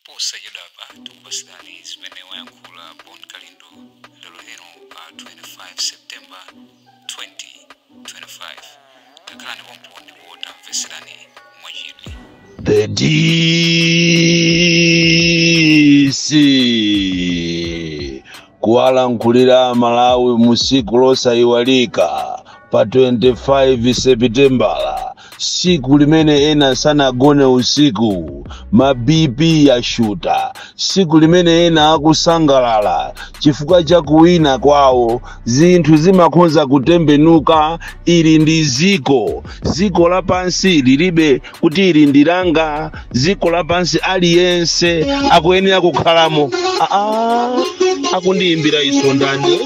Posa Yadapa, Tupaslani, Venewankula, Bon Kalindo, Loreno, 25 September 2025. The kind of one water, Veslani, Mwajili. The DC Kuala Nkulira Malawi musiku losaiwalika pa 25 September. Siku limene ena sana gone usiku, mabibi ya shuta. Siku limene ena akusangalala chifukwa cha kuwina kwawo, zinthu zimakonza kutembenuka. Ili ndi ziko lapansi lilibe kuti ili ndilanga. Ziko lapansi aliyense akuyenera kukhalamo. Akundiyimbira iso ndani?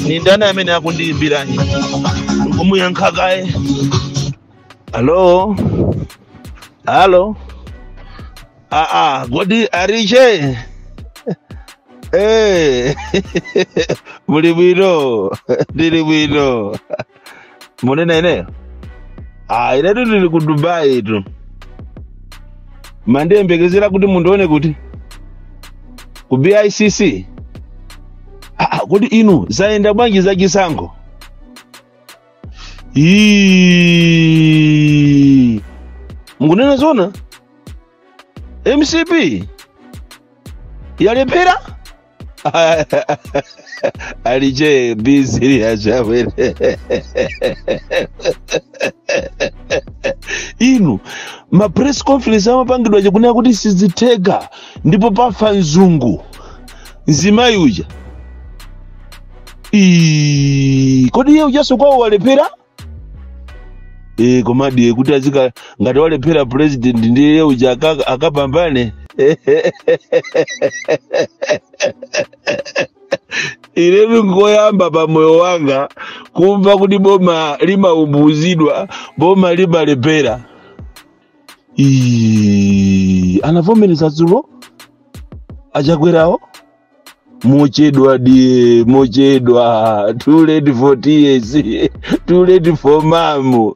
Ni ndani amene akundiyimbira ni? Umuyankhakaye. Hello? Godi Ariche? Muli bwino. Ndili bwino. Munena ene? Inetu ndili ku Dubai tu. Mandiyembekezera kuti mundione kuti? Ku BICC? Kodi inu zaenda bwanji za chisankho? Mungunena zona? MCP yalepera? Aliche busy ya chabwere. Inu ma press conference amapangidwa chikunena kuti sizitega ndipo pafa nzungu nzimayuja. Kodi yeye ujaso kwa walepera? Komadi kuti azika ngati walepera president ndiye uja akapambane. Ile ngoyamba pa moyo wanga kumva kuti boma limaubuzidwa, boma limalepera. Anavomereza dzulo achakwerawo mochedwa too late for tears, too late for mamu.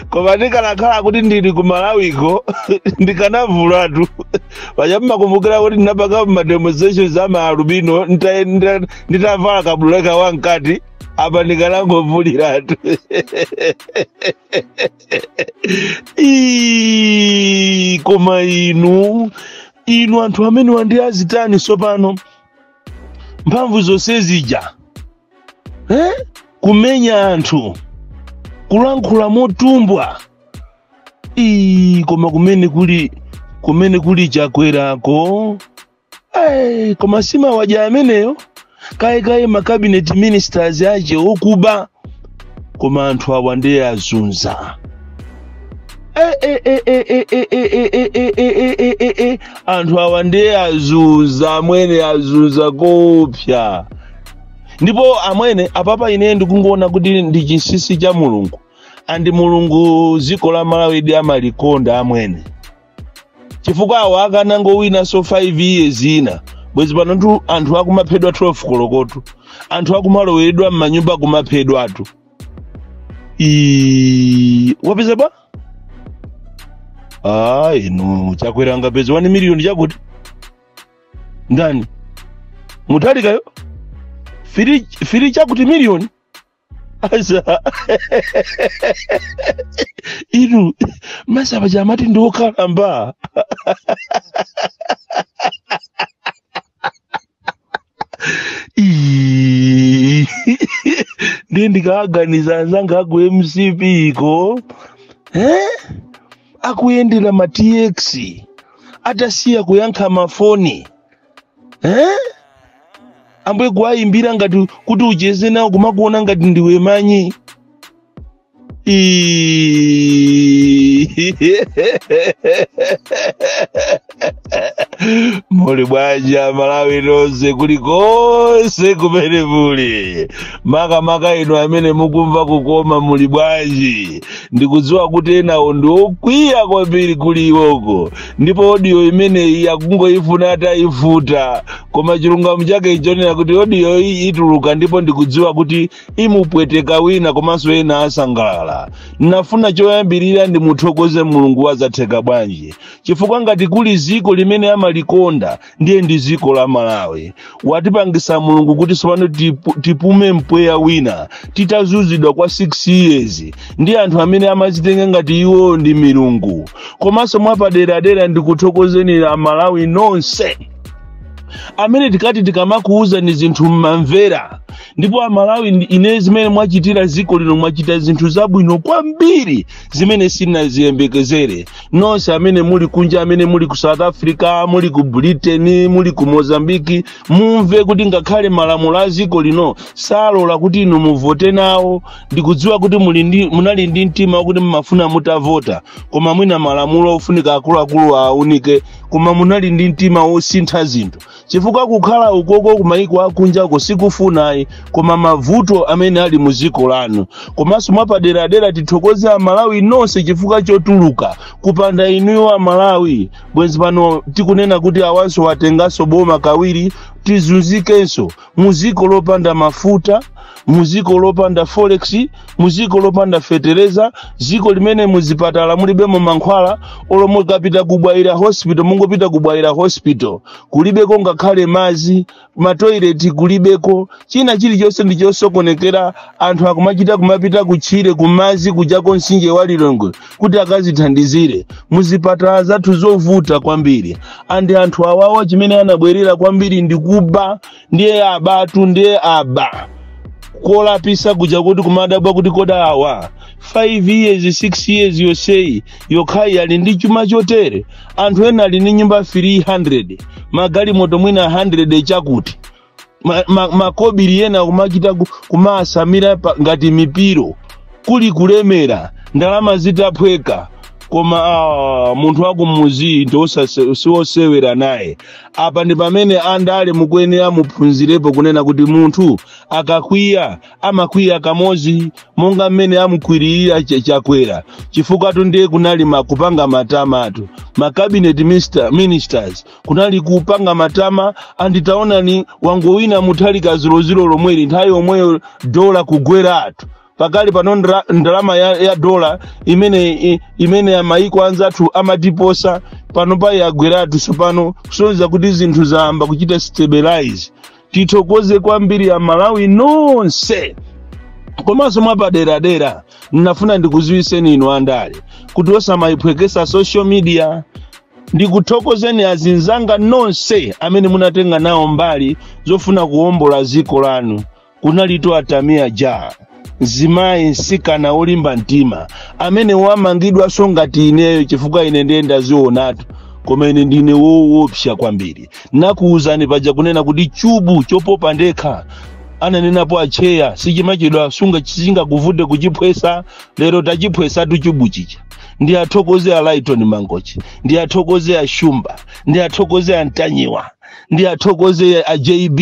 Koma ndikanakhala kuti ndili ku Malawiko ndikanavulatu. Pachamakumbukira kuti ndinapanga ma demonstrations ama alubino nditavala kabuleka wankati apa ndikanangovuliratu. Koma inu anthu amene wandiyazitani sopano mphamvu zonse zija, kumenya anthu, kulankhula motumbwa. Koma kumene kuli chakwerako. Koma sima waja ameneyo kaye ma cabinet ministers aje okuba. Koma anthu awa ndiye azunza. Anthu awa ndiye azunza, amwene azunza kopya. Ndipo amwene apapa ine ndikungoona kuti ndi chinsinsi cha Mulungu. Andi Mulungu ziko la Malawi ndi amalikonda amwene. Chifukwa awa akanangowina so 5 years ina. Bwezi pano anthu akumaphedwa 12 kolokotu. Anthu akumaloweredwa m'manyumba kumaphedwatu. Wapeza ba? Inu chakweranga pezi 1 million chakuti? Ndani? Mutalikayo? Firi chakuti million? Asa. Inu masaba jamati ndokalamba. Ndikaganiza nzanga ku MCP ko akuyendera ma TX atasiya kuyankha mafoni. Ambwe kuayimbira ngati kuti ucheze nawo kumakuona ngati ndiwe manyi. muli bwanji Malawi nonse kulikonse kumene muli. Maka inu amene mukumva kukoma muli bwanji. Ndikudziwa kuti enawo ndi okwiya kwambiri kuli iwoko. Ndipo audio imene yakungoifuna atayifuta. Koma chilungamo chake ichonera kuti audio ituluka ndipo ndikudziwa kuti imupweteka wina komanso ena asangalala. Nafuna choyambirira ndi muthokoze Mulungu wazatheka bwanji. Chifukwa ngati kuli ziko limene amalikonda ndiye ndi ziko la Malawi. Watipangisa Mulungu kuti sopano tipume mpweya wina titazuzidwa kwa 6 years ndi anthu amene amazitenga ngati iwo ndi milungu. Komanso mwapadera ndikuthokozeni Malawi nonse amene tikati tikamakuuza ni zinthu mmamvera. Ndipo Malawi ine zimene mwachitira ziko lino mwachita zinthu zabwino kwambiri zimene sinaziyembekezere. Nonse amene muli kunja, amene muli ku South Africa, muli ku Britain, muli ku Mozambique, mumve kuti ngakhale malamulo a ziko lino salola kuti inu muvote nawo. Ndikudziwa kuti munali ndi mtima kuti mmafuna mutavota, koma mwina malamulo ofunika akuluakulu aunike, koma munali ndi mtima wosintha zinthu. Chifukwa kukhala ukoko kumaiko akunja kusikufunayi, koma mavuto amene ali muziko lanu. Komanso mwapadera tithokoze Malawi nonse chifukwa chotuluka kupanda inuyo Malawi. Bwenzi pano tikunena kuti awanso watengaso boma kawiri tizunzikenso muziko lopanda mafuta, muziko lopanda forex, muziko lopanda fertilizer, ziko limene muzipatala mulibemo mankhwala, olomo kapita kubwaira hospital mungopita kubwaira hospital kulibeko ngakhale mazi, matoilet kulibeko, china chilichonse ndichosokonekera anthu akumachita kumapita kuchire kumazi kuja konsinje walilongwe kuti akazithandizire. Muzipatala zathu zovuta kwambiri. Andi anthu awawa chimene anabwerera kwambiri ndikuba, ndiye abatu ndiye aba. Kola pisa kuja kuti kumadabwa kuti koda awa 5 years 6 years yosei yokhai ali ndi chuma chotere. Anthu ena ali ndi nyumba 300, magali moto mwina 100 chakuti. Makobiri ena kumachita kumasamira ngati mipiro kuli kulemera ndalama zitaphweka. Koma munthu wako muzi ndosa siwosewera naye. Apa ndi pamene andale mukuyenera muphunzirepo kunena kuti munthu akakwiya amakwiya kamozi monga mmene amukwirira chakwera. Chifukwa ndiye kunali makupanga matamatu, ma cabinet ministers kunali kupanga matama. Anditaona ni wangowina muthalika 00 lomweli nthawi yomweyo dola kugwera athu. Pakali pano ndalama ya dola imene ya maiko anzathu amatiposa pano pa yagweratu. Sopano kusonyeza kuti zinthu zamba kuchita stabilize. Tithokoze kwambiri ya Malawi nonse. Komanso mwapadera ninafuna ndikuziwiseni inu andale kuti osamayiphwekesa social media. Ndikuthokozeni azinzanga nonse amene munatenga nawo mbali zofuna kuwombola ziko lanu. Kunalito atamia ja zimayi nsikana olimba mtima amene wamangidwa songati ineyo chifukwa ine ndenda zionatu. Koma ine ndine woopsa kwambiri. Nakuuzani paja kunena kuti chubu chopopa ndekha ananenapo acheya sichimachedwa sunga chisinga kuvude kuchiphwesa. Lero tachiphwesa tuchubu chicha. Ndi athokoze a Lighton Mangochi, ndi athokoze a Shumba, ndi athokoze a Ntanyiwa, ndi athokoze a JB,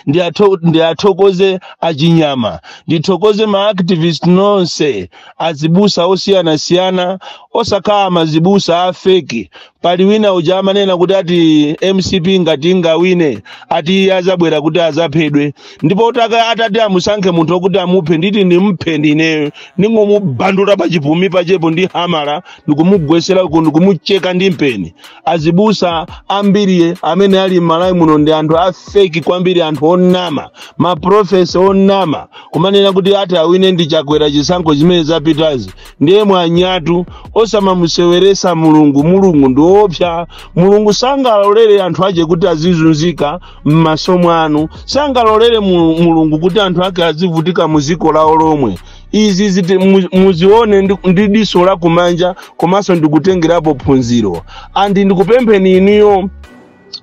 ndi athokoze a Chinyama, ndi athokoze ma activist nonse azibusa osiyana osakhala mazibusa afeki. Pali wina uja amanena kuti ati MCP ngati ingawine ati azabwera kuti azaphedwe. Ndipo atati amusankhe munthu kuti amuphe nditi ndimphe ndineyo ningomubandula pachipumi pachepo ndi hamala ndikumugwesera uko ndikumucheka ndi mpeni. Azibusa ambiri amene ali Malawi muno ndi anthu afeki kwambiri, anthu onama, ma profesa onama kumanena kuti ati awine ndi chakwera chisankho chimene zapitazi. Ndiye mwanyatu osamamuseweresa Mulungu ndiopsa. Mulungu sangalolere anthu aje kuti azizunzika m'masomo anu. Sangalolere Mulungu kuti anthu ake azivutika muziko lawo lomwe. Izi muzione ndi diso la kumanja komanso ndikutengerapo phunziro. Andi ndikupempheni iniyo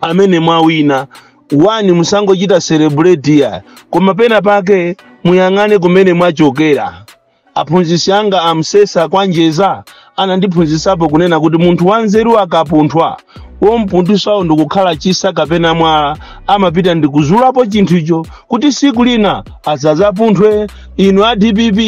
amene mwawina wani musangochita celebrate ya, koma pena pake muyang'ane kumene mwachokera. Aphunzitsi anga amsesa kwanjeza anandiphunzitsapo kunena kuti munthu wanzeru akapunthwa wompundusawo ndikukhala chisa kapena mwala amapita ndikuzulapo chinthu icho kuti siku lina asazapunthwe. Inu a DPP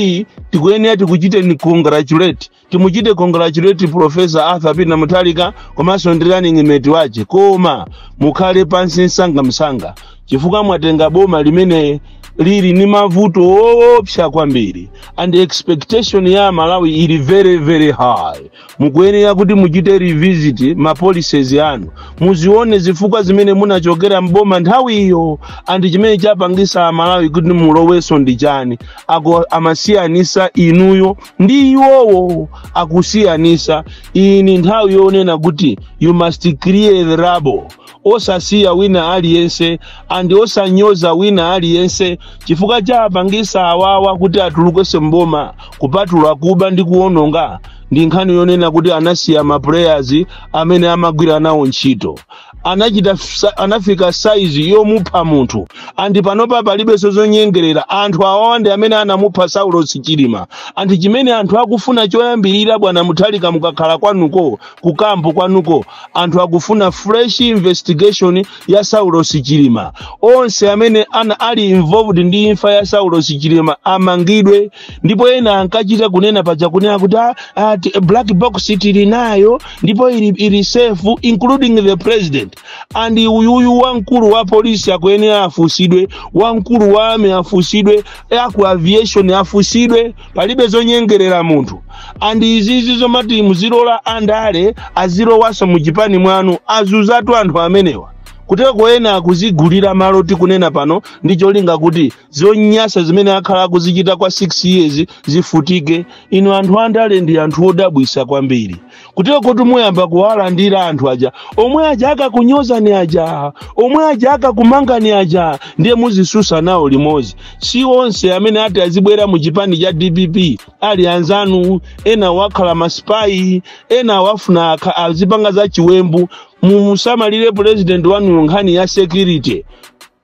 tikuyenera tikuchite ni congratulate, timuchite congratulate Professor Arthur Peter Mutharika komanso ndi running mate wache, koma mukhale pansi msanga chifukwa mwatenga boma limene lili ni mavuto opsa kwambiri, and expectation ya Malawi ili very very high. Mukuyenera kuti muchite revisit ma policies yanu, muzione zifukwa zimene munachokera mboma nthawi iyo, and chimene chapangisa Malawi kuti muloweso ndi chani. Amasiyanisa inuyo ndi iwowo akusiyanisa. Ini nthawi yonena kuti you must clear the rubble, osasiya wina aliyense and osanyoza wina aliyense chifukwa chapangisa awawa kuti atulukese mboma kupatula kuba ndi kuononga. Ndi nkhani yonena kuti anasiya ma players amene amagwira nawo ntchito, anafika size yomupha munthu, andi panopa palibe zonyengerera anthu awande amene anamupha Saulos Chilima. Andi chimene anthu akufuna choyambirira bwana Mutharika mukakhala kwanuko kukampo kwanuko, anthu akufuna fresh investigation ya Saulos Chilima. Onse amene ali involved ndi imfa ya Saulos Chilima amangidwe. Ndipo ena ankachita kunena paja kunena kuti black box tili nayo ndipo ili safe including the president. And uyuyu wankulu wa polisi akuyenera afusidwe, wankulu wa army afusidwe, aku aviation afusidwe, palibe zonyengerera munthu. And izizi zomati muzilola andale azilowaso mujipani mwanu azuzatu anthu amenewa. Kuteka kuena kuzigulira malo tikunena pano ndicholinga kuti zonyasa zimene akhala kuzichita kwa 6 years zifutike. Ino anthu andale ndi anthu odabwisa kwambiri. Kuteka kuti muyamba kuwalandira anthu aja, omwe aja akakunyoza ni aja, omwe aja akakumanga ni aja, ndiye muzisusa nawo limozi. Si onse amene ati azibwera mujipani ja DPP ali anzanu, ena wakhala maspai, ena wafuna azipanga za chiwembu. Musamalire president wanu nkhani ya security.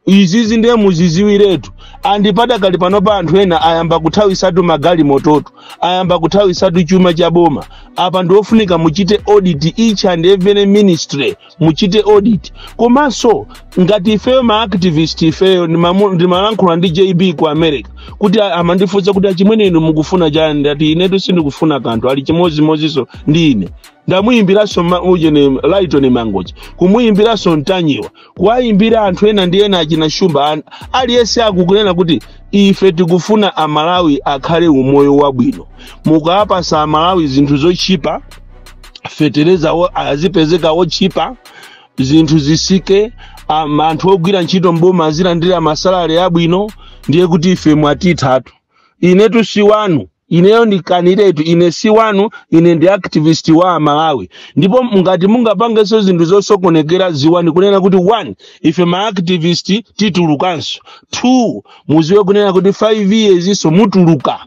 Izizi ndiye muziziwiretu. Andi padakali panopa anthu ena ayamba kuthawisatu magali mototo, ayamba kuthawisatu chuma cha boma. Apa ndofunika muchite audit each and every ministry, muchite audit. Komanso ngati ifeyo ma activist ifeyo ndi malankhula ndi JB ku America kuti amandifunsa kuti achimwene inu mukufuna chani, ndati inetu sindikufuna kanthu, ali chimodzimodzinso ndi ine. Ndamuyimbiraso ujene Lighton Mangochi, kumuyimbiraso Ntanyiwa, kuwayimbira anthu ena ndi ena achina Shumba. Aliyense akukunena kuti ife tikufuna Amalawi akhale umoyo wabwino. Mukapasa Amalawi zinthu zochipa, fetereza azipezeka wochipa, zinthu zisike, anthu ogwira ntchito mboma azilandira masalari abwino, ndiye kuti ife mwatitatu. Inetu si wanu, ineyo ndi candidate, ine si wanu, ine ndi activist wa Malawi. Ndipo ngati mungapangeso zinthu zosokonekera ziwani kunena kuti 1 ife ma activist titulukanso, 2 muziwe kunena kuti 5 years iso mutuluka.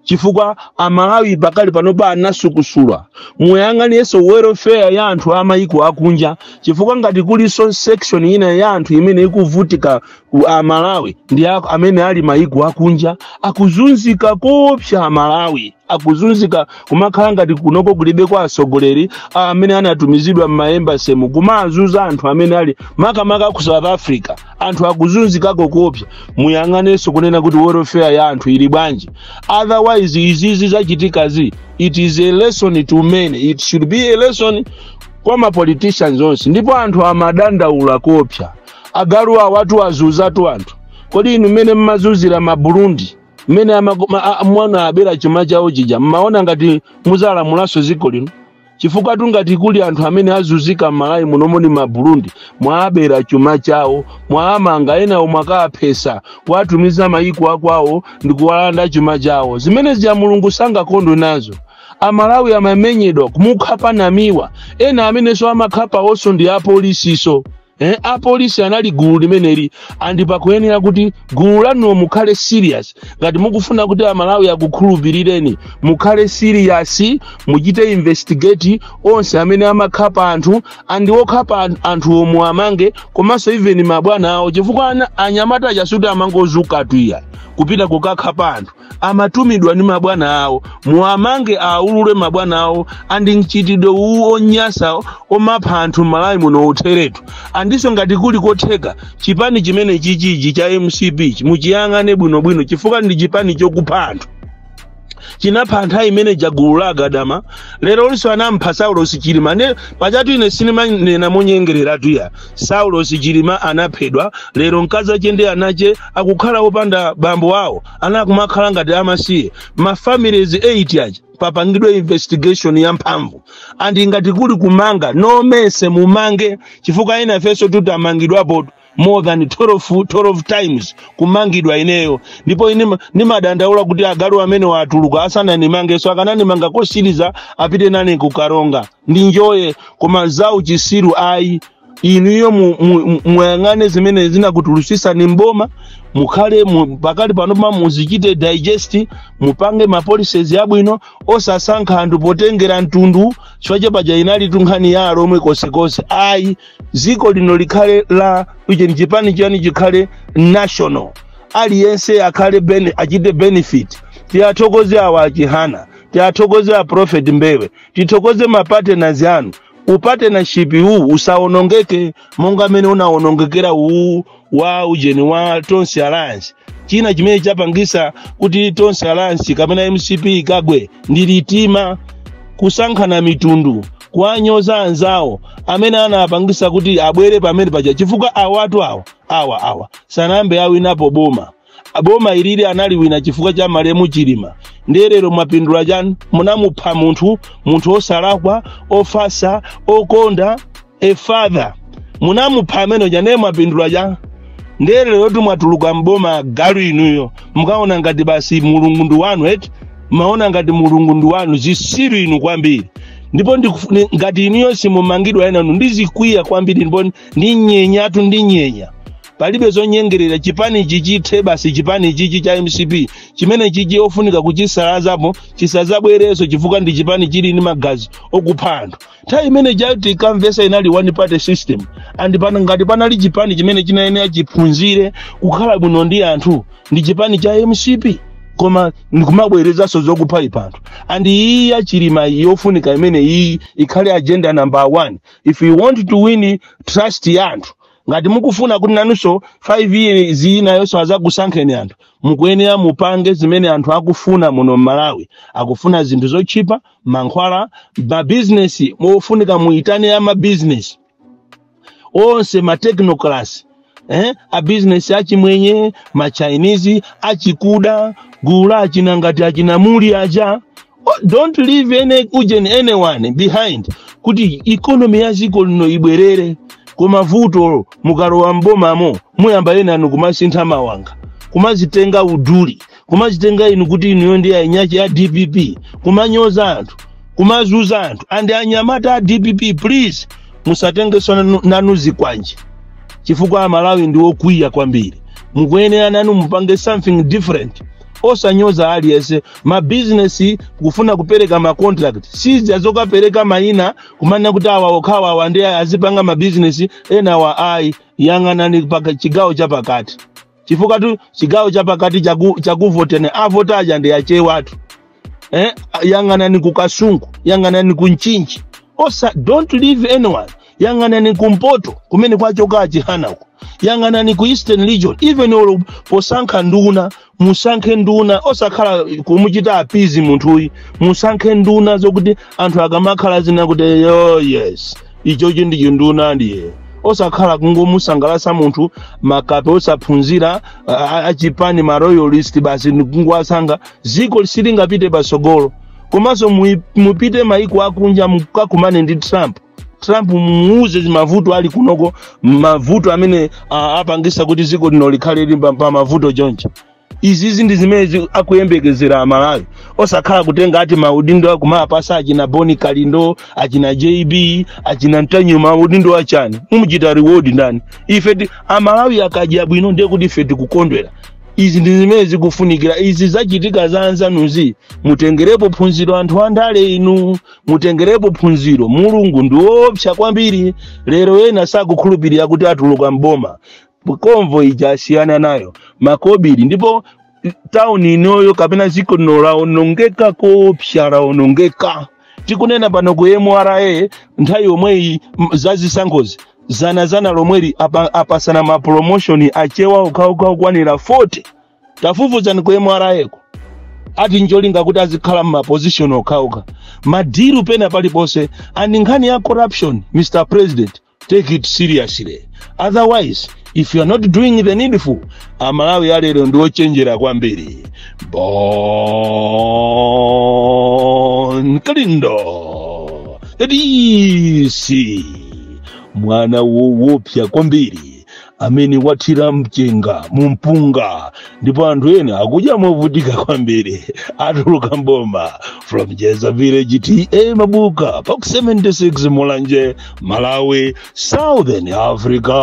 Chifukwa Amalawi pakali panopa anasukusula. Muyang'aniyeso welfare ya anthu amayiko akunja. Chifukwa ngati kuliso section ina ya anthu imene ikuvutika ku Amalawi ndi amene ali mayiko akunja, akuzunzika kopsa Amalawi. Akuzunzika kumakhala ngati kunoko kulibe kwa asogoleri amene anatumizidwa m'maembassy kumazuza anthu amene ali makamaka ku South Africa. Anthu akuzunzika kopsa. Muyang'aneso kunena kuti welfare ya anthu ili bwanji. Otherwise izizi zachitikazi, it is a lesson to many, it should be a lesson kwa ma politicians onse. Ndipo anthu amadandaula kopsa, agaluwa watu azuzatu anthu. Kodi inu mene mmazuzira ma Burundi, mene mwana abera chuma chawo chija, mmaona ngati muzala mulaso ziko lino. Chifukwa ngati kuli anthu amene azuzika Malawi munomoni ma Burundi, mwabera chuma chawo, mwamanga ena omwakapesa, watumiza mayiko akwawo ndikuwalanda chuma chawo. Zimene zya Mulungu sanga kondo nazo. Amalawi amamenyedwa kumukhapa namiwa, ena amene so amakhapa oso ndi apolisiso. apolisi anali gulu limeneli andi pakuyenera kuti gulu lanu mukhale serious ngati mukufuna kuti amalawi akukhulupirireni mukhale serious muchite investigate onse amene amakhapa anthu andi okhapa anthu omwe amange komanso even mabwana awo chifukwa anyamata achasuti amangozuka tuya kupita kukakhapa anthu amatumidwa ni mabwana awo muamange aulule mabwana awo andi mchitidwe onyasa omapha anthu malawi muno uteretu andiso ngati kuli kotheka chipani chimene chichiji cha MCP muchiyang'ane bwinobwino chifukwa ndi chipani chokupha anthu chinapha anthu imene jagulu la Gadama lero liso anampha Saulos Chilima ne pachatu ine sinema nena monyengerera tuya Saulos Chilima anaphedwa lero mkaza chende anache akukhala opanda bambo wawo anakumakhala ngati amasiye ma families 8 aja papangidwe investigation ya mphamvu andi ngati kuli kumanga no mese mumange chifukwa ina feso tutamangidwapo more than 12 times kumangidwa ineyo ndipo ni madandaula kuti agalu amene watuluka asana nimange so akanani manga kosiriza apite nane kukaronga ndi njoye koma zau chisiru ai inuyo muyang'ane zimene zinakutulutsisa ni mboma mukhale pakali pano muzichite digest mupange ma policies yabwino osasankha anthu potengera mtundu chifukwa paja inali tunkhani ya alomwe kosekose ai ziko lino likhale la uje chipani chani chikhale national aliyense akhale achite benefit tiyathokoze awa achihana tiyathokoze a Prophet Mbewe tithokoze ma partners anu upartnership huu usaonongeke monga mene unaonongekera huu wa ujeni wa Tonse Alliance china chimene chapangisa kuti Tonse Alliance kapena MCP ikagwe ndilitima kusankhana mitundu kuanyoza anzawo amene anapangisa kuti abwere pamene paja chifukwa awatu awa sanambe awinapo boma ilili anali wina chifukwa cha Malemu Chilima nderero mapindula chanu munamupha munthu osalakwa ofasa okonda a father munamupha amene jane mapindula cha nderero tumwatuluka mboma galu inuyo mukaona ngati basi mulungu ndi wanu maona ngati mulungu ndi wanu zisiru inu kwambiri ndipo ngati inuyo simumangidwa ena ndizikwiya kwambiri ndipo ndi nyenya palibe zonyengerera chipani chichithe basi chipani chichi cha MCP chimene chichi ofunika kuchisalazapo chisazabwereso chifukwa ndi chipani chili ni magazi okupha anthu nthawi imene jati kamvesa inali one party system andi pana ngati panali chipani chimene chinayenera chiphunzire kukhala bwino ndi anthu ndi chipani cha MCP koma ndikumabwerezaso zokupha ipanthu andi iyi ya Chilima yofunika imene iyi ikhale agenda number 1 if you want to win trust ya anthu ngati mukufuna kuti nanuso 5 years inayonso azakusankheni anthu mukuyenera mupange zimene anthu akufuna muno Malawi akufuna zinthu zochipa mankhwala ma business mofunika muitane ama business onse ma technoclass a business achimwenye ma Chinese achikuda gula achinangati achinamuli aja don't leave anyone behind kuti economy ya ziko lino ibwerere kumavuto mukalowa mbomamo muyamba ena anu kumasintha mawanga kumazitenga uduli kumazitenga inu kuti inu ndi ainyachi ya DPP kumanyoza anthu kumazuza anthu andi anyamata a DPP please musatengeso nanu zikwanje chifukwa Malawi ndi okwiya kwambiri mukuyenera nanu mupange something different osanyoza aliyense ma business kufuna kupereka ma contract sizi azokapereka maina kumana kuti awa okhawa awande azipanga ma business ena wa ai yang'anani paka chigawo cha pakati chifukwa tu chigawo cha pakati chakuvotene avotaja ndi ache watu yang'anani kukasungu yang'anani kunchinchi don't leave anyone yang'anani kumpoto kumene kwachoka achihanako yang'anani ku Eastern Region even posankha nduna musankhe nduna osakhala kumuchita apizi munthuyi musankhe nduna zokuti anthu akamakhala zina kuti yes ichochi ndi nduna ndiye osakhala kungomusangalasa munthu makape osaphunzira achipani ma royalist basi kungwasanga ziko lisilingapite pasogolo komanso mupite maiko akunja mukakumane ndi Trump muuze mavuto ali kunoko mavuto amene apangisa kuti ziko lino likhale limba pa mavuto jonja izizi ndi zimene akuyembekezera amalawi osakhala kutenga ati maudindo akumapasa achina Boni Kalindo achina JB achina Ntanyu maudindo achani mumuchita reward ndani ife amalawi akadya bwino ndiye kuti ife tikukondwera izi ndi zimene zikufunikira izi zachitika za anzanuzi mutengerepo phunziro anthu andale inu mutengerepo phunziro mulungu ndi woopsa kwambiri lero ena sakukhulupirira kuti atuluka mboma konvo ijasiyana nayo makobiri ndipo town inoyo kapena ziko laonongeka kopsa laonongeka tikunena pano ku MRA nthawi yomweyi zazisangozi zana lomweri apasana ma promotion achewa ukwanira 40 tafufuzani ku MRA eko ati njolinga kuti azikhala ma position okauka madiru pena palipose and nkhani ya corruption Mr. President take it seriously otherwise if you are not doing the needful amalawi alero ndiwo chenjera kwambiri Boni Kalindo edisi mwana woopsa kwambiri amene wathira mchenga mumpunga ndipo anthu ena akudya movutika kwambiri atuluka mboma from Jeza Village TA Mabuka Park 76 Mulanje Malawi Southern Africa.